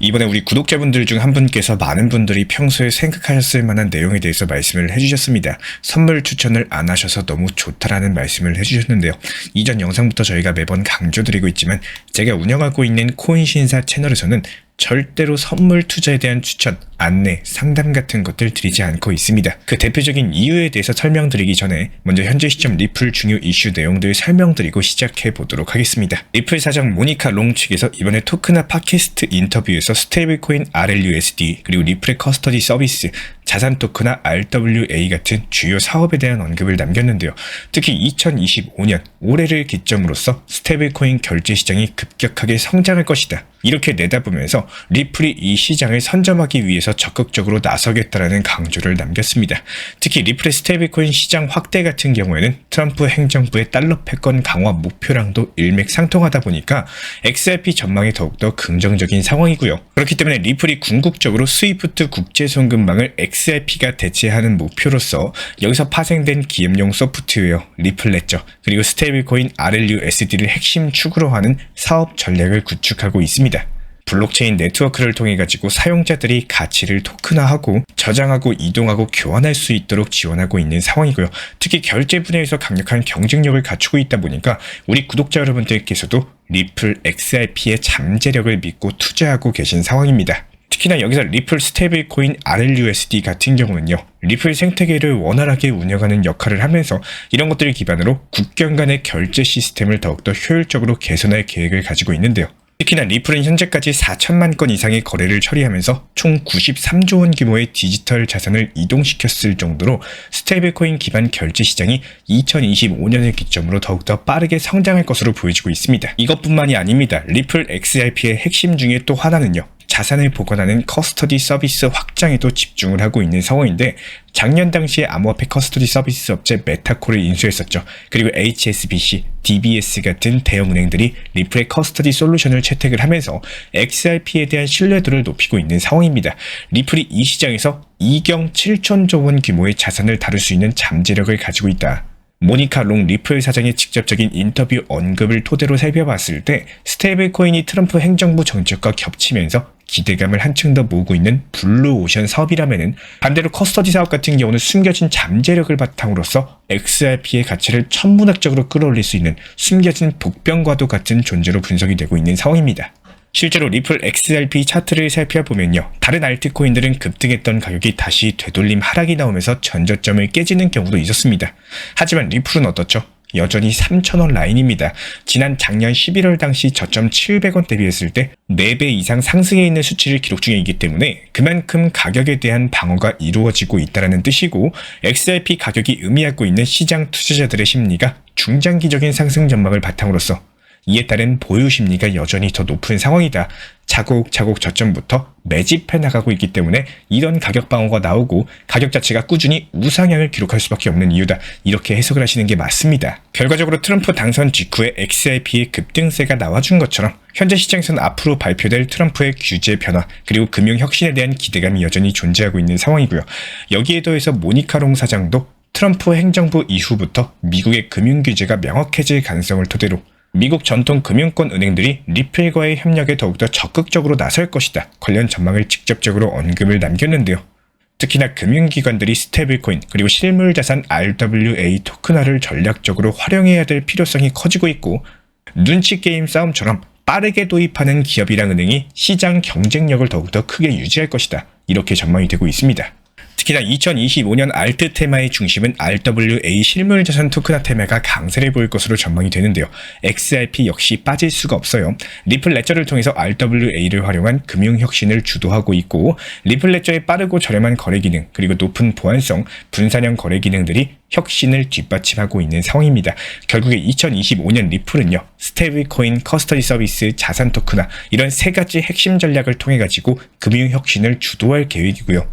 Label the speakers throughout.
Speaker 1: 이번에 우리 구독자분들 중 한 분께서 많은 분들이 평소에 생각하셨을 만한 내용에 대해서 말씀을 해주셨습니다. 선물 추천을 안 하셔서 너무 좋다라는 말씀을 해주셨는데요. 이전 영상부터 저희가 매번 강조드리고 있지만 제가 운영하고 있는 코인신사 채널에서는 절대로 선물 투자에 대한 추천, 안내, 상담 같은 것들 드리지 않고 있습니다. 그 대표적인 이유에 대해서 설명드리기 전에 먼저 현재 시점 리플 중요 이슈 내용들 설명드리고 시작해 보도록 하겠습니다. 리플 사장 모니카 롱 측에서 이번에 토크나 팟캐스트 인터뷰에서 스테이블코인 RLUSD 그리고 리플의 커스터디 서비스, 자산 토크나 RWA 같은 주요 사업에 대한 언급을 남겼는데요. 특히 2025년 올해를 기점으로써 스테이블코인 결제 시장이 급격하게 성장할 것이다. 이렇게 내다보면서 리플이 이 시장을 선점하기 위해서 적극적으로 나서겠다라는 강조를 남겼습니다. 특히 리플의 스테이블코인 시장 확대 같은 경우에는 트럼프 행정부의 달러 패권 강화 목표랑도 일맥상통하다 보니까 XRP 전망이 더욱더 긍정적인 상황이고요. 그렇기 때문에 리플이 궁극적으로 스위프트 국제송금망을 XRP가 대체하는 목표로서 여기서 파생된 기업용 소프트웨어 리플 레저 그리고 스테이블코인 RLUSD를 핵심 축으로 하는 사업 전략을 구축하고 있습니다. 블록체인 네트워크를 통해 가지고 사용자들이 가치를 토큰화하고 저장하고 이동하고 교환할 수 있도록 지원하고 있는 상황이고요. 특히 결제 분야에서 강력한 경쟁력을 갖추고 있다 보니까 우리 구독자 여러분들께서도 리플 XRP의 잠재력을 믿고 투자하고 계신 상황입니다. 특히나 여기서 리플 스테이블코인 RLUSD 같은 경우는요. 리플 생태계를 원활하게 운영하는 역할을 하면서 이런 것들을 기반으로 국경 간의 결제 시스템을 더욱더 효율적으로 개선할 계획을 가지고 있는데요. 특히나 리플은 현재까지 4천만 건 이상의 거래를 처리하면서 총 93조 원 규모의 디지털 자산을 이동시켰을 정도로 스테이블코인 기반 결제 시장이 2025년을 기점으로 더욱더 빠르게 성장할 것으로 보여지고 있습니다. 이것뿐만이 아닙니다. 리플 XRP의 핵심 중에 또 하나는요. 자산을 보관하는 커스터디 서비스 확장에도 집중을 하고 있는 상황인데 작년 당시에 암호화폐 커스터디 서비스 업체 메타코를 인수했었죠. 그리고 HSBC, DBS 같은 대형 은행들이 리플의 커스터디 솔루션을 채택을 하면서 XRP에 대한 신뢰도를 높이고 있는 상황입니다. 리플이 이 시장에서 2경 7천조 원 규모의 자산을 다룰 수 있는 잠재력을 가지고 있다. 모니카 롱 리플 사장의 직접적인 인터뷰 언급을 토대로 살펴봤을 때 스테이블코인이 트럼프 행정부 정책과 겹치면서 기대감을 한층 더 모으고 있는 블루오션 사업이라면은 반대로 커스터디 사업 같은 경우는 숨겨진 잠재력을 바탕으로서 XRP의 가치를 천문학적으로 끌어올릴 수 있는 숨겨진 복병과도 같은 존재로 분석이 되고 있는 상황입니다. 실제로 리플 XRP 차트를 살펴보면요. 다른 알트코인들은 급등했던 가격이 다시 되돌림 하락이 나오면서 전저점을 깨지는 경우도 있었습니다. 하지만 리플은 어떻죠? 여전히 3,000원 라인입니다. 지난 작년 11월 당시 저점 700원 대비했을 때 4배 이상 상승해 있는 수치를 기록 중이기 때문에 그만큼 가격에 대한 방어가 이루어지고 있다는 뜻이고 XRP 가격이 의미하고 있는 시장 투자자들의 심리가 중장기적인 상승 전망을 바탕으로서 이에 따른 보유 심리가 여전히 더 높은 상황이다. 차곡차곡 저점부터 매집해 나가고 있기 때문에 이런 가격 방어가 나오고 가격 자체가 꾸준히 우상향을 기록할 수밖에 없는 이유다. 이렇게 해석을 하시는 게 맞습니다. 결과적으로 트럼프 당선 직후에 XRP의 급등세가 나와준 것처럼 현재 시장에서는 앞으로 발표될 트럼프의 규제 변화 그리고 금융 혁신에 대한 기대감이 여전히 존재하고 있는 상황이고요. 여기에 더해서 모니카 롱 사장도 트럼프 행정부 이후부터 미국의 금융 규제가 명확해질 가능성을 토대로 미국 전통 금융권 은행들이 리플과의 협력에 더욱더 적극적으로 나설 것이다. 관련 전망을 직접적으로 언급을 남겼는데요. 특히나 금융기관들이 스테이블코인 그리고 실물자산 RWA 토큰화를 전략적으로 활용해야 될 필요성이 커지고 있고 눈치게임 싸움처럼 빠르게 도입하는 기업이랑 은행이 시장 경쟁력을 더욱더 크게 유지할 것이다. 이렇게 전망이 되고 있습니다. 특히나 2025년 알트 테마의 중심은 RWA 실물자산 토큰화 테마가 강세를 보일 것으로 전망이 되는데요. XRP 역시 빠질 수가 없어요. 리플 레저를 통해서 RWA를 활용한 금융혁신을 주도하고 있고 리플 레저의 빠르고 저렴한 거래 기능 그리고 높은 보안성, 분산형 거래 기능들이 혁신을 뒷받침하고 있는 상황입니다. 결국에 2025년 리플은요. 스테이블코인, 커스터디 서비스, 자산 토큰화 이런 세 가지 핵심 전략을 통해 가지고 금융혁신을 주도할 계획이고요.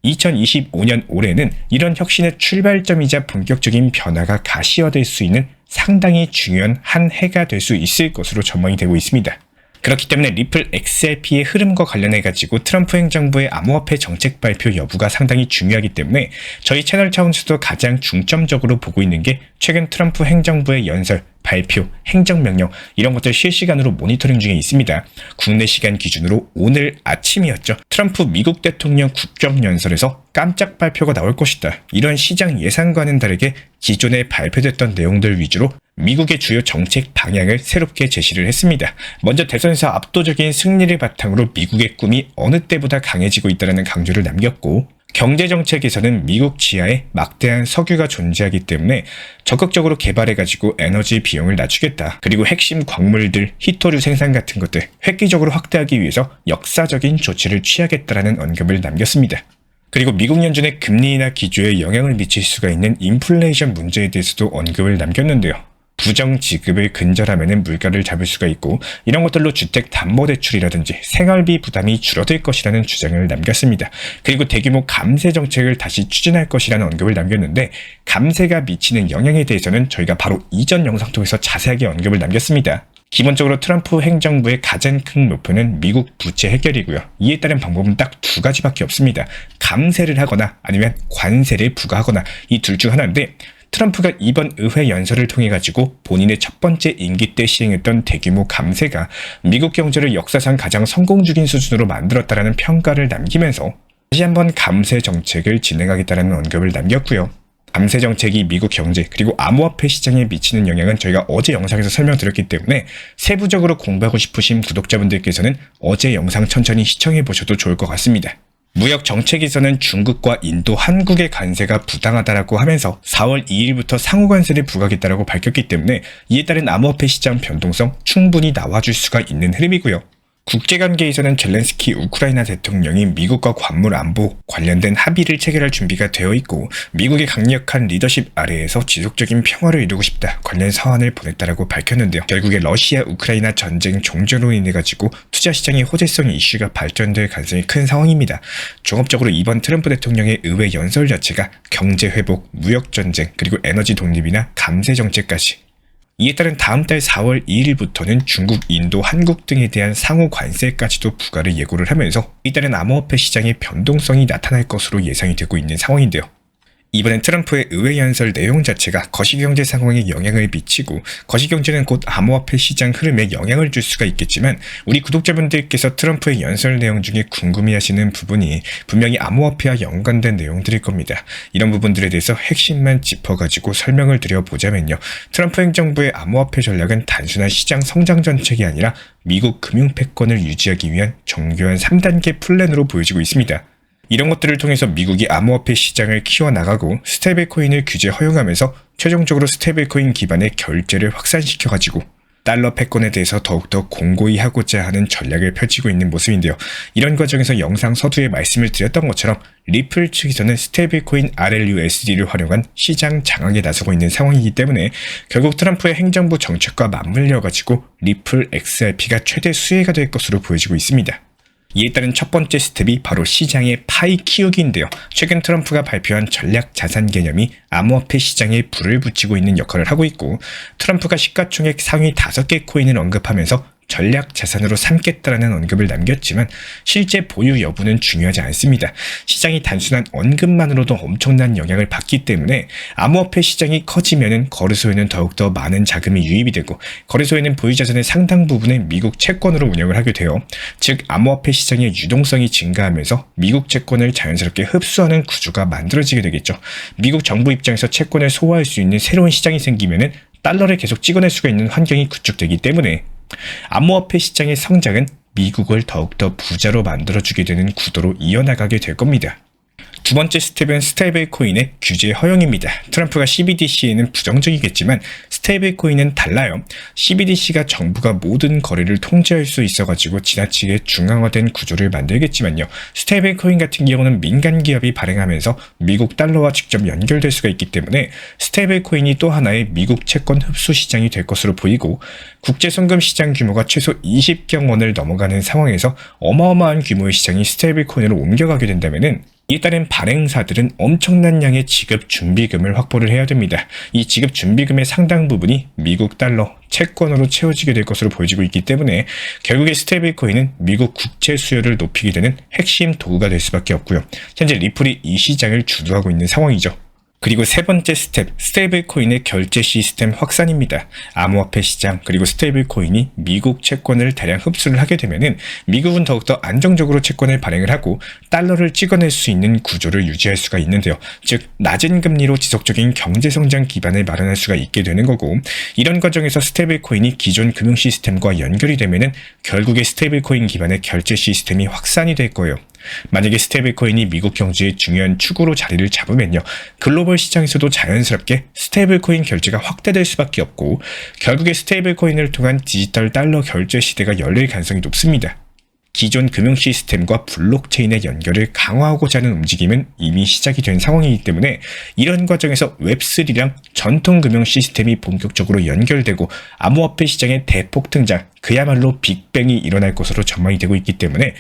Speaker 1: 2025년 올해는 이런 혁신의 출발점이자 본격적인 변화가 가시화될 수 있는 상당히 중요한 한 해가 될 수 있을 것으로 전망이 되고 있습니다. 그렇기 때문에 리플 XRP의 흐름과 관련해가지고 트럼프 행정부의 암호화폐 정책 발표 여부가 상당히 중요하기 때문에 저희 채널 차원에서도 가장 중점적으로 보고 있는 게 최근 트럼프 행정부의 연설, 발표, 행정명령 이런 것들 실시간으로 모니터링 중에 있습니다. 국내 시간 기준으로 오늘 아침이었죠. 트럼프 미국 대통령 국정연설에서 깜짝 발표가 나올 것이다. 이런 시장 예상과는 다르게 기존에 발표됐던 내용들 위주로 미국의 주요 정책 방향을 새롭게 제시를 했습니다. 먼저 대선에서 압도적인 승리를 바탕으로 미국의 꿈이 어느 때보다 강해지고 있다는 강조를 남겼고, 경제정책에서는 미국 지하에 막대한 석유가 존재하기 때문에 적극적으로 개발해가지고 에너지 비용을 낮추겠다. 그리고 핵심 광물들, 히토류 생산 같은 것들 획기적으로 확대하기 위해서 역사적인 조치를 취하겠다라는 언급을 남겼습니다. 그리고 미국 연준의 금리 인하 기조에 영향을 미칠 수가 있는 인플레이션 문제에 대해서도 언급을 남겼는데요. 부정 지급을 근절하면 물가를 잡을 수가 있고, 이런 것들로 주택담보대출이라든지 생활비 부담이 줄어들 것이라는 주장을 남겼습니다. 그리고 대규모 감세 정책을 다시 추진할 것이라는 언급을 남겼는데, 감세가 미치는 영향에 대해서는 저희가 바로 이전 영상 통해서 자세하게 언급을 남겼습니다. 기본적으로 트럼프 행정부의 가장 큰 목표는 미국 부채 해결이고요. 이에 따른 방법은 딱 두 가지밖에 없습니다. 감세를 하거나 아니면 관세를 부과하거나 이 둘 중 하나인데, 트럼프가 이번 의회 연설을 통해 가지고 본인의 첫 번째 임기 때 시행했던 대규모 감세가 미국 경제를 역사상 가장 성공적인 수준으로 만들었다라는 평가를 남기면서 다시 한번 감세 정책을 진행하겠다는 언급을 남겼고요. 감세 정책이 미국 경제 그리고 암호화폐 시장에 미치는 영향은 저희가 어제 영상에서 설명드렸기 때문에 세부적으로 공부하고 싶으신 구독자분들께서는 어제 영상 천천히 시청해 보셔도 좋을 것 같습니다. 무역 정책에서는 중국과 인도, 한국의 관세가 부당하다라고 하면서 4월 2일부터 상호 관세를 부과하겠다라고 밝혔기 때문에 이에 따른 암호화폐 시장 변동성 충분히 나와줄 수가 있는 흐름이고요. 국제관계에서는 젤렌스키 우크라이나 대통령이 미국과 관물 안보 관련된 합의를 체결할 준비가 되어 있고, 미국의 강력한 리더십 아래에서 지속적인 평화를 이루고 싶다 관련 서한을 보냈다라고 밝혔는데요. 결국에 러시아 우크라이나 전쟁 종전으로 인해 가지고 투자 시장의 호재성 이슈가 발전될 가능성이 큰 상황입니다. 종합적으로 이번 트럼프 대통령의 의회 연설 자체가 경제 회복, 무역 전쟁, 그리고 에너지 독립이나 감세 정책까지, 이에 따른 다음 달 4월 2일부터는 중국, 인도, 한국 등에 대한 상호 관세까지도 부과를 예고를 하면서 이따른 암호화폐 시장의 변동성이 나타날 것으로 예상이 되고 있는 상황인데요. 이번엔 트럼프의 의회 연설 내용 자체가 거시경제 상황에 영향을 미치고, 거시경제는 곧 암호화폐 시장 흐름에 영향을 줄 수가 있겠지만, 우리 구독자분들께서 트럼프의 연설 내용 중에 궁금해하시는 부분이 분명히 암호화폐와 연관된 내용들일 겁니다. 이런 부분들에 대해서 핵심만 짚어가지고 설명을 드려보자면요. 트럼프 행정부의 암호화폐 전략은 단순한 시장 성장 정책이 아니라 미국 금융 패권을 유지하기 위한 정교한 3단계 플랜으로 보여지고 있습니다. 이런 것들을 통해서 미국이 암호화폐 시장을 키워나가고 스테이블코인을 규제 허용하면서 최종적으로 스테이블코인 기반의 결제를 확산시켜가지고 달러 패권에 대해서 더욱더 공고히 하고자 하는 전략을 펼치고 있는 모습인데요. 이런 과정에서 영상 서두에 말씀을 드렸던 것처럼 리플 측에서는 스테이블코인 RLUSD를 활용한 시장 장악에 나서고 있는 상황이기 때문에 결국 트럼프의 행정부 정책과 맞물려가지고 리플 XRP가 최대 수혜가 될 것으로 보여지고 있습니다. 이에 따른 첫 번째 스텝이 바로 시장의 파이 키우기인데요. 최근 트럼프가 발표한 전략 자산 개념이 암호화폐 시장에 불을 붙이고 있는 역할을 하고 있고, 트럼프가 시가총액 상위 5개 코인을 언급하면서 전략 자산으로 삼겠다라는 언급을 남겼지만 실제 보유 여부는 중요하지 않습니다. 시장이 단순한 언급만으로도 엄청난 영향을 받기 때문에 암호화폐 시장이 커지면은 거래소에는 더욱더 많은 자금이 유입이 되고, 거래소에는 보유 자산의 상당 부분을 미국 채권으로 운영을 하게 돼요. 즉 암호화폐 시장의 유동성이 증가하면서 미국 채권을 자연스럽게 흡수하는 구조가 만들어지게 되겠죠. 미국 정부 입장에서 채권을 소화할 수 있는 새로운 시장이 생기면은 달러를 계속 찍어낼 수가 있는 환경이 구축되기 때문에 암호화폐 시장의 성장은 미국을 더욱더 부자로 만들어주게 되는 구도로 이어나가게 될 겁니다. 두 번째 스텝은 스테이블코인의 규제 허용입니다. 트럼프가 CBDC에는 부정적이겠지만 스테이블코인은 달라요. CBDC가 정부가 모든 거래를 통제할 수 있어가지고 지나치게 중앙화된 구조를 만들겠지만요. 스테이블코인 같은 경우는 민간 기업이 발행하면서 미국 달러와 직접 연결될 수가 있기 때문에 스테이블코인이 또 하나의 미국 채권 흡수 시장이 될 것으로 보이고, 국제송금 시장 규모가 최소 20경 원을 넘어가는 상황에서 어마어마한 규모의 시장이 스테이블코인으로 옮겨가게 된다면은 이에 따른 발행사들은 엄청난 양의 지급 준비금을 확보를 해야 됩니다. 이 지급 준비금의 상당 부분이 미국 달러, 채권으로 채워지게 될 것으로 보여지고 있기 때문에 결국에 스테이블 코인은 미국 국채 수요를 높이게 되는 핵심 도구가 될 수밖에 없고요. 현재 리플이 이 시장을 주도하고 있는 상황이죠. 그리고 세 번째 스텝, 스테이블 코인의 결제 시스템 확산입니다. 암호화폐 시장 그리고 스테이블 코인이 미국 채권을 대량 흡수를 하게 되면은 미국은 더욱더 안정적으로 채권을 발행을 하고 달러를 찍어낼 수 있는 구조를 유지할 수가 있는데요. 즉 낮은 금리로 지속적인 경제 성장 기반을 마련할 수가 있게 되는 거고, 이런 과정에서 스테이블 코인이 기존 금융 시스템과 연결이 되면은 결국에 스테이블 코인 기반의 결제 시스템이 확산이 될 거예요. 만약에 스테이블 코인이 미국 경제의 중요한 축으로 자리를 잡으면요, 글로벌 시장에서도 자연스럽게 스테이블 코인 결제가 확대될 수밖에 없고 결국에 스테이블 코인을 통한 디지털 달러 결제 시대가 열릴 가능성이 높습니다. 기존 금융 시스템과 블록체인의 연결을 강화하고자 하는 움직임은 이미 시작이 된 상황이기 때문에 이런 과정에서 웹3랑 전통 금융 시스템이 본격적으로 연결되고 암호화폐 시장의 대폭 등장, 그야말로 빅뱅이 일어날 것으로 전망이 되고 있기 때문에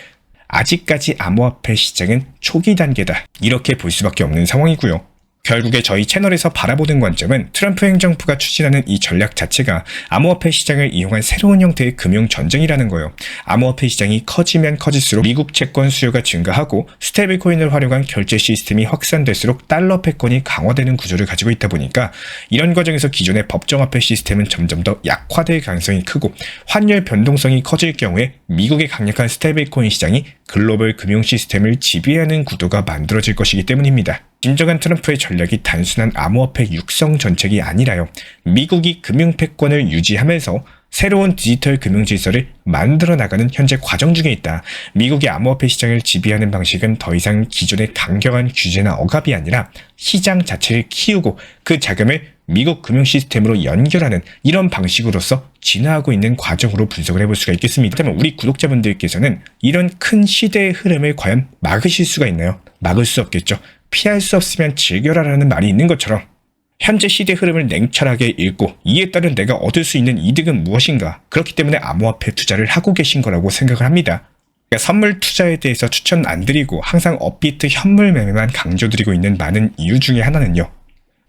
Speaker 1: 아직까지 암호화폐 시장은 초기 단계다, 이렇게 볼 수밖에 없는 상황이고요. 결국에 저희 채널에서 바라보는 관점은 트럼프 행정부가 추진하는 이 전략 자체가 암호화폐 시장을 이용한 새로운 형태의 금융 전쟁이라는 거예요. 암호화폐 시장이 커지면 커질수록 미국 채권 수요가 증가하고 스테이블 코인을 활용한 결제 시스템이 확산될수록 달러 패권이 강화되는 구조를 가지고 있다 보니까 이런 과정에서 기존의 법정화폐 시스템은 점점 더 약화될 가능성이 크고 환율 변동성이 커질 경우에 미국의 강력한 스테이블 코인 시장이 글로벌 금융 시스템을 지배하는 구도가 만들어질 것이기 때문입니다. 진정한 트럼프의 전략이 단순한 암호화폐 육성 정책이 아니라요, 미국이 금융 패권을 유지하면서 새로운 디지털 금융 질서를 만들어 나가는 현재 과정 중에 있다. 미국의 암호화폐 시장을 지배하는 방식은 더 이상 기존의 강경한 규제나 억압이 아니라 시장 자체를 키우고 그 자금을 미국 금융 시스템으로 연결하는 이런 방식으로서 진화하고 있는 과정으로 분석을 해볼 수가 있겠습니다. 그렇다면 우리 구독자분들께서는 이런 큰 시대의 흐름을 과연 막으실 수가 있나요? 막을 수 없겠죠. 피할 수 없으면 즐겨라라는 말이 있는 것처럼 현재 시대 흐름을 냉철하게 읽고 이에 따른 내가 얻을 수 있는 이득은 무엇인가, 그렇기 때문에 암호화폐 투자를 하고 계신 거라고 생각을 합니다. 선물 투자에 대해서 추천 안 드리고 항상 업비트 현물 매매만 강조드리고 있는 많은 이유 중에 하나는요,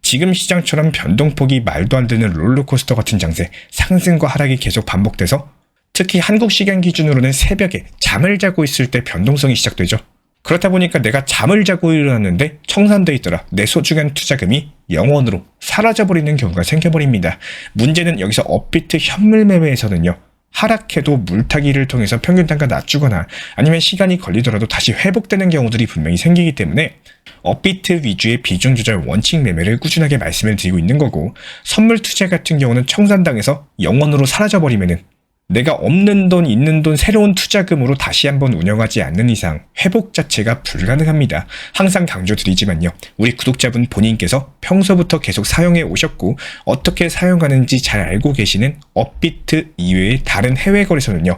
Speaker 1: 지금 시장처럼 변동폭이 말도 안 되는 롤러코스터 같은 장세, 상승과 하락이 계속 반복돼서 특히 한국 시간 기준으로는 새벽에 잠을 자고 있을 때 변동성이 시작되죠. 그렇다 보니까 내가 잠을 자고 일어났는데 청산돼 있더라, 내 소중한 투자금이 영원으로 사라져버리는 경우가 생겨버립니다. 문제는 여기서 업비트 현물 매매에서는요, 하락해도 물타기를 통해서 평균 단가 낮추거나 아니면 시간이 걸리더라도 다시 회복되는 경우들이 분명히 생기기 때문에 업비트 위주의 비중 조절 원칙 매매를 꾸준하게 말씀을 드리고 있는 거고, 선물 투자 같은 경우는 청산당해서 영원으로 사라져버리면은 내가 없는 돈, 있는 돈, 새로운 투자금으로 다시 한번 운영하지 않는 이상 회복 자체가 불가능합니다. 항상 강조드리지만요, 우리 구독자분 본인께서 평소부터 계속 사용해 오셨고 어떻게 사용하는지 잘 알고 계시는 업비트 이외의 다른 해외 거래소는요,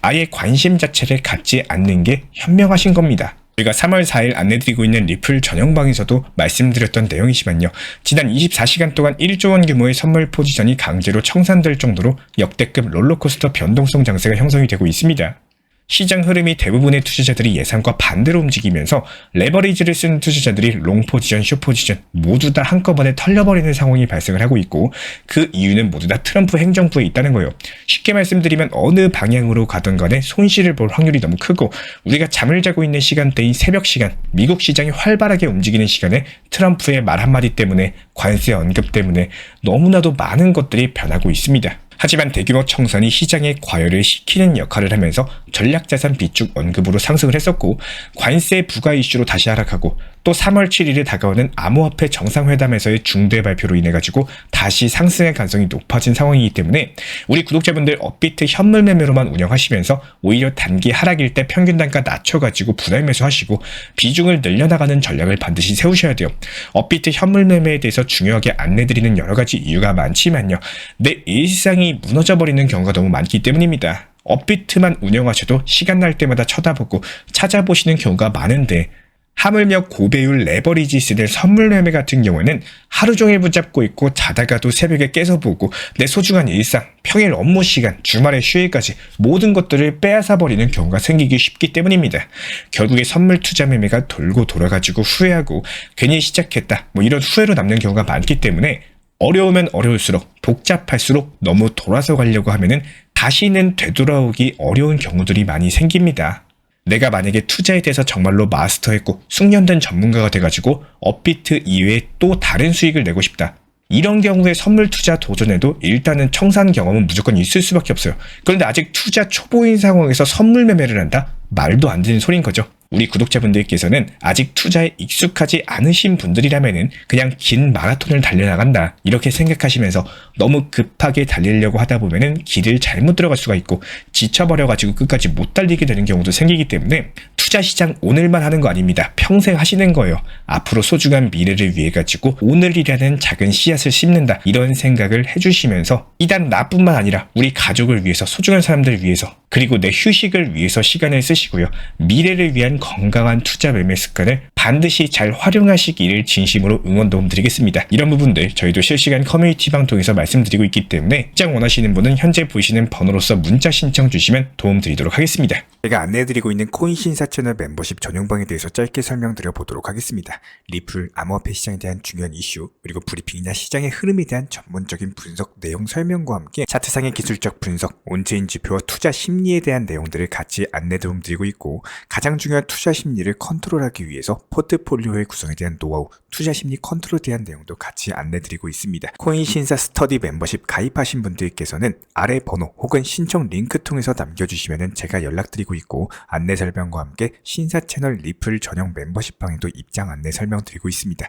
Speaker 1: 아예 관심 자체를 갖지 않는 게 현명하신 겁니다. 저희가 3월 4일 안내드리고 있는 리플 전용방에서도 말씀드렸던 내용이지만요, 지난 24시간 동안 1조 원 규모의 선물 포지션이 강제로 청산될 정도로 역대급 롤러코스터 변동성 장세가 형성이 되고 있습니다. 시장 흐름이 대부분의 투자자들이 예상과 반대로 움직이면서 레버리지를 쓴 투자자들이 롱 포지션, 숏 포지션 모두 다 한꺼번에 털려버리는 상황이 발생을 하고 있고, 그 이유는 모두 다 트럼프 행정부에 있다는 거예요. 쉽게 말씀드리면 어느 방향으로 가든 간에 손실을 볼 확률이 너무 크고, 우리가 잠을 자고 있는 시간대인 새벽 시간, 미국 시장이 활발하게 움직이는 시간에 트럼프의 말 한마디 때문에, 관세 언급 때문에 너무나도 많은 것들이 변하고 있습니다. 하지만 대규모 청산이 시장의 과열을 시키는 역할을 하면서 전략자산 비축 언급으로 상승을 했었고, 관세 부과 이슈로 다시 하락하고, 또 3월 7일에 다가오는 암호화폐 정상회담에서의 중대 발표로 인해 가지고 다시 상승의 가능성이 높아진 상황이기 때문에 우리 구독자분들 업비트 현물 매매로만 운영하시면서 오히려 단기 하락일 때 평균 단가 낮춰가지고 분할 매수하시고 비중을 늘려나가는 전략을 반드시 세우셔야 돼요. 업비트 현물 매매에 대해서 중요하게 안내드리는 여러 가지 이유가 많지만요, 내 일상이 무너져버리는 경우가 너무 많기 때문입니다. 업비트만 운영하셔도 시간 날 때마다 쳐다보고 찾아보시는 경우가 많은데, 하물며 고배율 레버리지 쓰는 선물 매매 같은 경우에는 하루 종일 붙잡고 있고 자다가도 새벽에 깨서 보고 내 소중한 일상, 평일 업무 시간, 주말의 휴일까지 모든 것들을 빼앗아 버리는 경우가 생기기 쉽기 때문입니다. 결국에 선물 투자 매매가 돌고 돌아가지고 후회하고 괜히 시작했다 이런 후회로 남는 경우가 많기 때문에 어려우면 어려울수록 복잡할수록 너무 돌아서 가려고 하면은 다시는 되돌아오기 어려운 경우들이 많이 생깁니다. 내가 만약에 투자에 대해서 정말로 마스터했고 숙련된 전문가가 돼가지고 업비트 이외에 또 다른 수익을 내고 싶다. 이런 경우에 선물 투자 도전에도 일단은 청산 경험은 무조건 있을 수밖에 없어요. 그런데 아직 투자 초보인 상황에서 선물 매매를 한다? 말도 안 되는 소린 거죠. 우리 구독자분들께서는 아직 투자에 익숙하지 않으신 분들이라면은 그냥 긴 마라톤을 달려나간다 이렇게 생각하시면서 너무 급하게 달리려고 하다 보면은 길을 잘못 들어갈 수가 있고 지쳐버려가지고 끝까지 못 달리게 되는 경우도 생기기 때문에 투자 시장 오늘만 하는 거 아닙니다. 평생 하시는 거예요. 앞으로 소중한 미래를 위해 가지고 오늘이라는 작은 씨앗을 심는다 이런 생각을 해주시면서 이단 나뿐만 아니라 우리 가족을 위해서 소중한 사람들을 위해서 그리고 내 휴식을 위해서 시간을 쓰시고요. 미래를 위한 건강한 투자 매매 습관을 반드시 잘 활용하시기를 진심으로 응원 도움드리겠습니다. 이런 부분들 저희도 실시간 커뮤니티방 통해서 말씀드리고 있기 때문에 입장 원하시는 분은 현재 보이시는 번호로서 문자 신청 주시면 도움드리도록 하겠습니다. 제가 안내해드리고 있는 코인 신사 채널 멤버십 전용방에 대해서 짧게 설명드려 보도록 하겠습니다. 리플, 암호화폐 시장에 대한 중요한 이슈, 그리고 브리핑이나 시장의 흐름에 대한 전문적인 분석 내용 설명과 함께 차트상의 기술적 분석, 온체인 지표와 투자 심리에 대한 내용들을 같이 안내 도움드리고 있고 가장 중요한 투자 심리를 컨트롤하기 위해서 포트폴리오의 구성에 대한 노하우, 투자 심리 컨트롤에 대한 내용도 같이 안내드리고 있습니다. 코인 신사 스터디 멤버십 가입하신 분들께서는 아래 번호 혹은 신청 링크 통해서 남겨주시면 제가 연락드리고 있고 안내 설명과 함께 신사 채널 리플 전용 멤버십 방에도 입장 안내 설명드리고 있습니다.